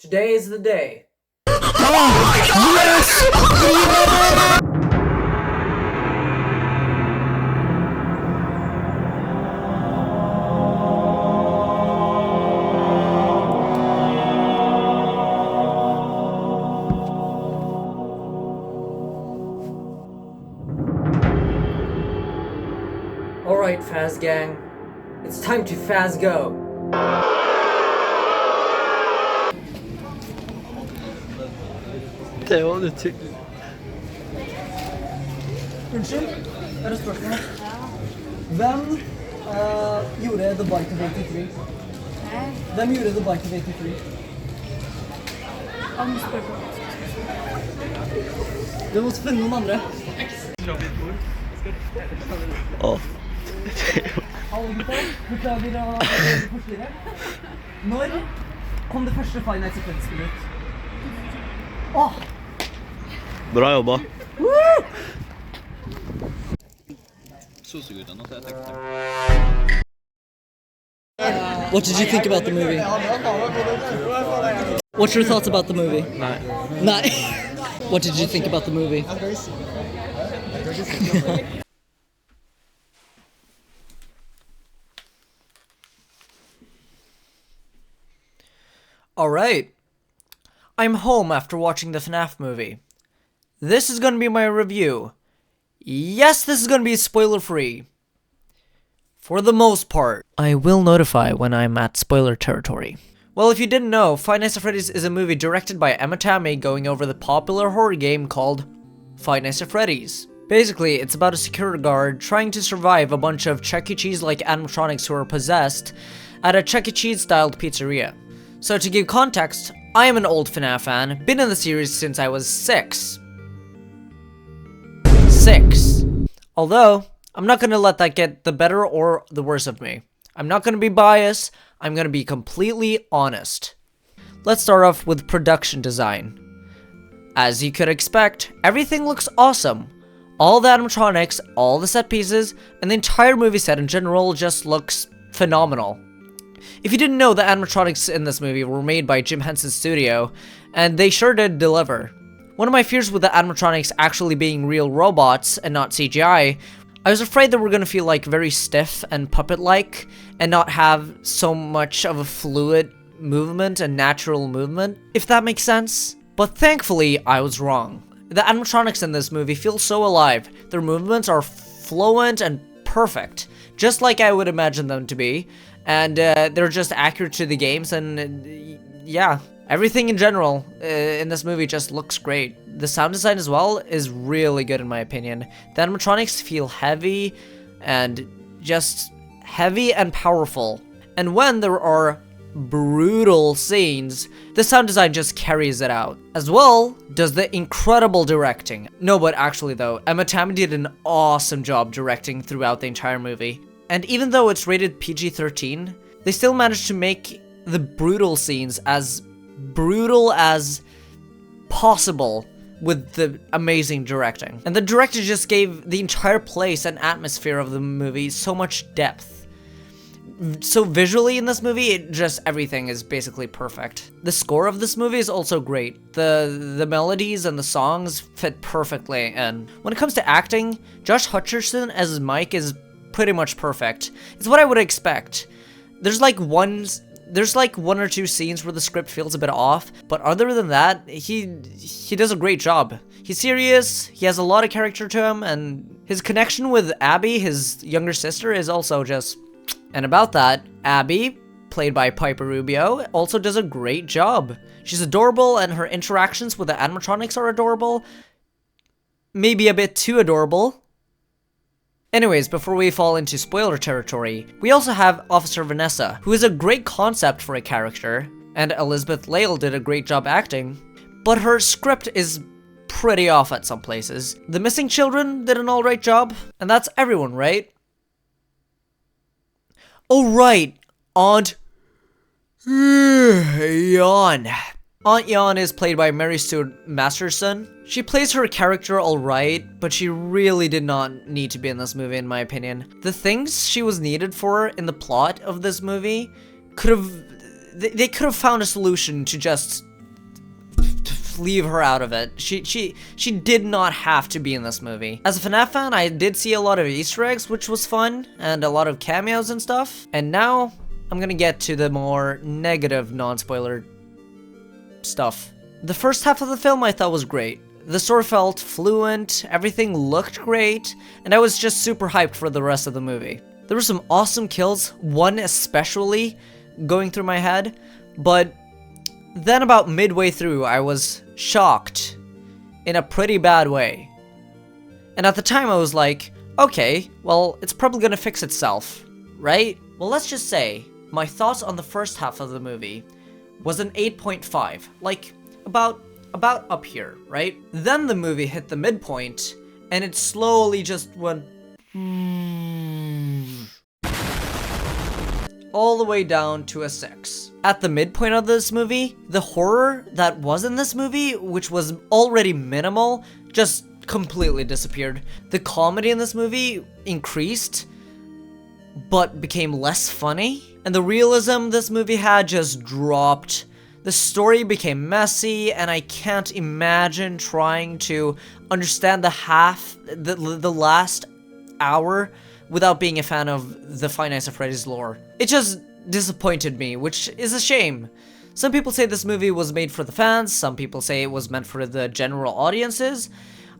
Today is the day. Alright, Faz Gang. It's time to Faz go. Det var det typ. Unnskyld, er det spørsmål? Hvem gjorde The Bite of 83? Hvem gjorde The Bite of 83? Du måtte finne noen andre. Åh. Alle gutter, beklager å forstyrre. Når kom det første Five Nights at Freddy's-spillet ut? Åh! Bra jobba. What did you think about the movie? What's your thoughts about the movie? Nah. What did you think about the movie? Alright. I'm home after watching the FNAF movie. This is gonna be my review. Yes, this is gonna be spoiler-free. For the most part. I will notify when I'm at spoiler territory. Well, if you didn't know, Five Nights at Freddy's is a movie directed by Emma Tammy going over the popular horror game called Five Nights at Freddy's. Basically, it's about a security guard trying to survive a bunch of Chuck E. Cheese-like animatronics who are possessed at a Chuck E. Cheese-styled pizzeria. So to give context, I am an old FNAF fan, been in the series since I was 6. Although, I'm not gonna let that get the better or the worse of me. I'm not gonna be biased, I'm gonna be completely honest. Let's start off with production design. As you could expect, everything looks awesome. All the animatronics, all the set pieces, and the entire movie set in general just looks phenomenal. If you didn't know, the animatronics in this movie were made by Jim Henson's studio, and they sure did deliver. One of my fears with the animatronics actually being real robots and not CGI, I was afraid they were going to feel like very stiff and puppet-like, and not have so much of a fluid movement and natural movement, if that makes sense. But thankfully, I was wrong. The animatronics in this movie feel so alive, their movements are fluent and perfect, just like I would imagine them to be. And they're just accurate to the games, and yeah, everything in general in this movie just looks great. The sound design as well is really good in my opinion. The animatronics feel heavy and powerful. And when there are brutal scenes, the sound design just carries it out. As well does the incredible directing. No, but actually though, Emma Tammy did an awesome job directing throughout the entire movie. And even though it's rated PG-13, they still managed to make the brutal scenes as brutal as possible with the amazing directing. And the director just gave the entire place and atmosphere of the movie so much depth. So visually in this movie, everything is basically perfect. The score of this movie is also great. The melodies and the songs fit perfectly, and when it comes to acting, Josh Hutcherson as Mike is pretty much perfect. It's what I would expect. There's like one or two scenes where the script feels a bit off, but other than that, he does a great job. He's serious, he has a lot of character to him, and his connection with Abby, his younger sister, is also just... And about that, Abby, played by Piper Rubio, also does a great job. She's adorable, and her interactions with the animatronics are adorable. Maybe a bit too adorable. Anyways, before we fall into spoiler territory, we also have Officer Vanessa, who is a great concept for a character, and Elizabeth Lale did a great job acting, but her script is pretty off at some places. The missing children did an alright job, and that's everyone, right? Oh right, Aunt Jan. Aunt Jan is played by Mary Stuart Masterson. She plays her character alright, but she really did not need to be in this movie in my opinion. The things she was needed for in the plot of this movie they could have found a solution to just leave her out of it. She did not have to be in this movie. As a FNAF fan, I did see a lot of Easter eggs, which was fun, and a lot of cameos and stuff. And now I'm gonna get to the more negative non-spoiler stuff. The first half of the film I thought was great. The story felt fluent, everything looked great, and I was just super hyped for the rest of the movie. There were some awesome kills, one especially going through my head, but then about midway through I was shocked in a pretty bad way. And at the time I was like, okay, well, it's probably gonna fix itself, right? Well, let's just say my thoughts on the first half of the movie was an 8.5, like about up here, right? Then the movie hit the midpoint and it slowly just went all the way down to a 6. At the midpoint of this movie, the horror that was in this movie, which was already minimal, just completely disappeared. The comedy in this movie increased, but became less funny. And the realism this movie had just dropped. The story became messy, and I can't imagine trying to understand the last hour without being a fan of the Five Nights at Freddy's lore. It just disappointed me, which is a shame. Some people say this movie was made for the fans, some people say it was meant for the general audiences.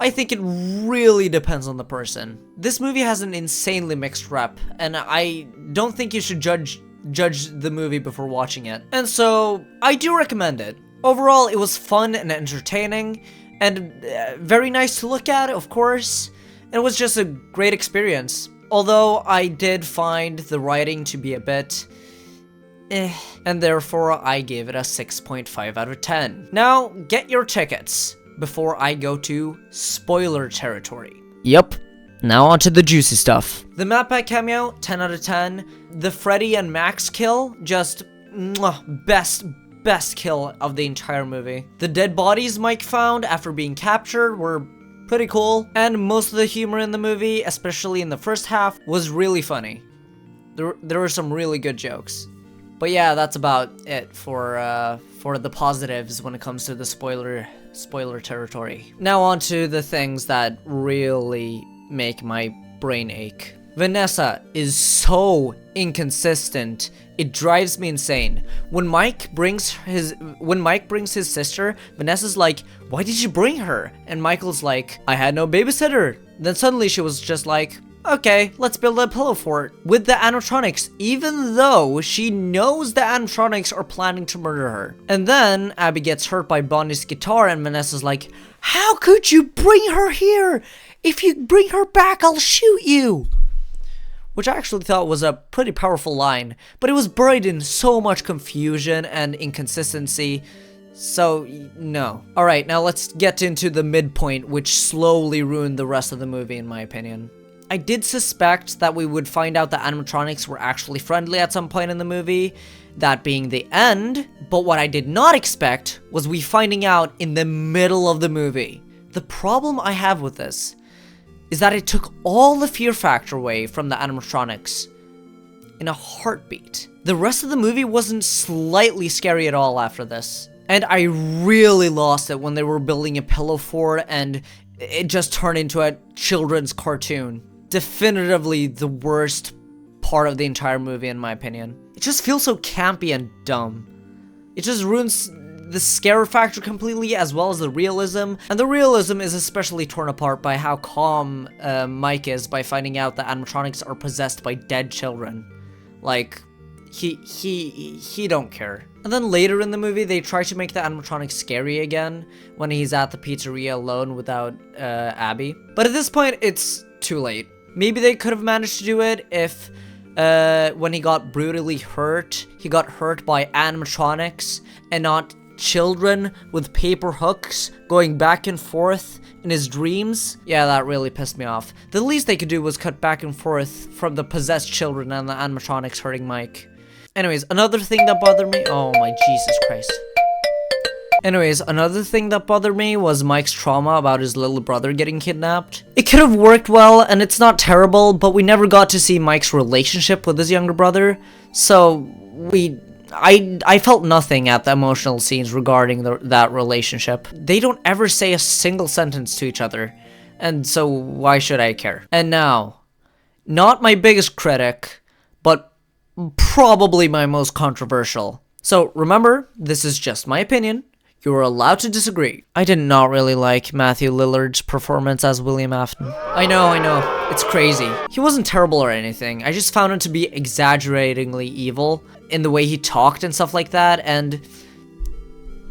I think it really depends on the person. This movie has an insanely mixed rep, and I don't think you should judge the movie before watching it. And so, I do recommend it. Overall, it was fun and entertaining, and very nice to look at, of course. It was just a great experience. Although, I did find the writing to be a bit and therefore I gave it a 6.5 out of 10. Now, get your tickets before I go to spoiler territory. Yep. Now onto the juicy stuff. The map pack cameo, 10 out of 10. The Freddy and Max kill, just best kill of the entire movie. The dead bodies Mike found after being captured were pretty cool, and most of the humor in the movie, especially in the first half, was really funny. There were some really good jokes. But yeah, that's about it for the positives when it comes to the spoiler territory. Now on to the things that really make my brain ache. Vanessa is so inconsistent. It drives me insane. When Mike brings his sister, Vanessa's like, "Why did you bring her?" And Michael's like, "I had no babysitter." Then suddenly she was just like, "Okay, let's build a pillow fort with the animatronics," even though she knows the animatronics are planning to murder her. And then Abby gets hurt by Bonnie's guitar and Vanessa's like, "How could you bring her here? If you bring her back, I'll shoot you." Which I actually thought was a pretty powerful line, but it was buried in so much confusion and inconsistency, so no. Alright, now let's get into the midpoint, which slowly ruined the rest of the movie in my opinion. I did suspect that we would find out the animatronics were actually friendly at some point in the movie, that being the end, but what I did not expect was we finding out in the middle of the movie. The problem I have with this is that it took all the fear factor away from the animatronics in a heartbeat. The rest of the movie wasn't slightly scary at all after this. And I really lost it when they were building a pillow fort and it just turned into a children's cartoon. Definitively the worst part of the entire movie in my opinion. It just feels so campy and dumb. It just ruins the scare factor completely, as well as the realism. And the realism is especially torn apart by how calm Mike is by finding out that animatronics are possessed by dead children. Like, he don't care. And then later in the movie, they try to make the animatronics scary again when he's at the pizzeria alone without Abby. But at this point, it's too late. Maybe they could have managed to do it if when he got brutally hurt, he got hurt by animatronics and not children with paper hooks going back and forth in his dreams. Yeah, that really pissed me off. The least they could do was cut back and forth from the possessed children and the animatronics hurting Mike. Anyways, another thing that bothered me— oh my Jesus Christ. Anyways, another thing that bothered me was Mike's trauma about his little brother getting kidnapped. It could have worked well, and it's not terrible, but we never got to see Mike's relationship with his younger brother, so we I felt nothing at the emotional scenes regarding that relationship. They don't ever say a single sentence to each other, and so why should I care? And now, not my biggest critic, but probably my most controversial. So remember, this is just my opinion. You're allowed to disagree. I did not really like Matthew Lillard's performance as William Afton. I know, it's crazy. He wasn't terrible or anything. I just found him to be exaggeratingly evil in the way he talked and stuff like that, and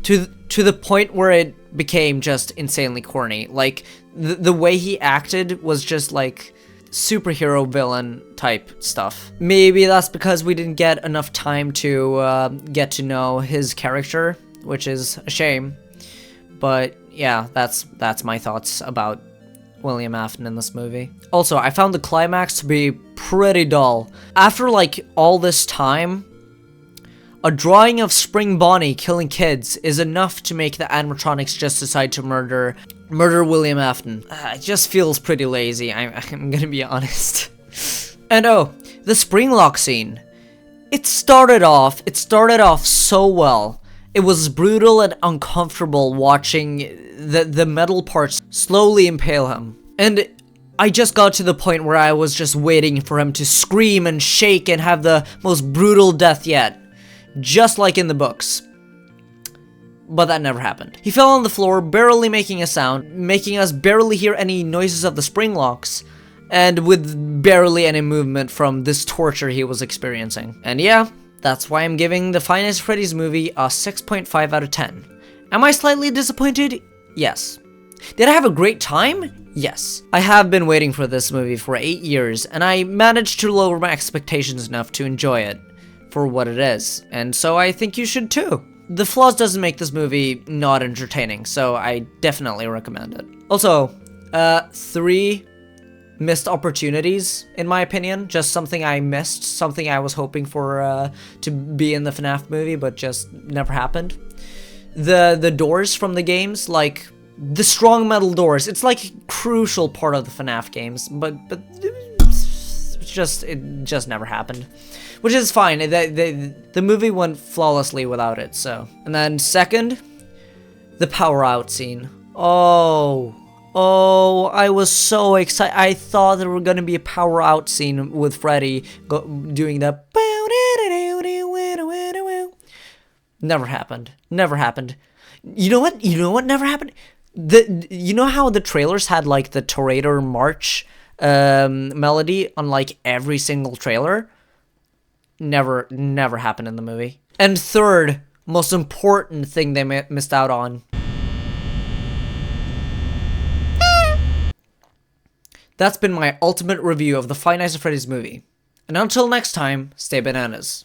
to the point where it became just insanely corny. Like, the way he acted was just like superhero villain type stuff. Maybe that's because we didn't get enough time to get to know his character, which is a shame. But yeah, that's my thoughts about William Afton in this movie. Also, I found the climax to be pretty dull. After like all this time, a drawing of Spring Bonnie killing kids is enough to make the animatronics just decide to murder William Afton. It just feels pretty lazy, I'm gonna be honest. And oh, the spring lock scene. It started off so well. It was brutal and uncomfortable watching the metal parts slowly impale him. And I just got to the point where I was just waiting for him to scream and shake and have the most brutal death yet. Just like in the books. But that never happened. He fell on the floor, barely making a sound, making us barely hear any noises of the spring locks, and with barely any movement from this torture he was experiencing. And yeah, that's why I'm giving the Five Nights at Freddy's movie a 6.5 out of 10. Am I slightly disappointed? Yes. Did I have a great time? Yes. I have been waiting for this movie for 8 years, and I managed to lower my expectations enough to enjoy it for what it is, and so I think you should too. The flaws doesn't make this movie not entertaining, so I definitely recommend it. Also, 3 missed opportunities, in my opinion. Just something I missed, something I was hoping for to be in the FNAF movie, but just never happened. The doors from the games, like the strong metal doors, it's like a crucial part of the FNAF games, but it just never happened. Which is fine, the movie went flawlessly without it, so. And then second, the power out scene. Oh, I was so excited. I thought there were gonna be a power out scene with Freddy doing the. Never happened. Never happened. You know what? You know what never happened? You know how the trailers had like the Toreador March melody on like every single trailer? Never happened in the movie. And third, most important thing they missed out on. That's been my ultimate review of the Five Nights at Freddy's movie. And until next time, stay bananas.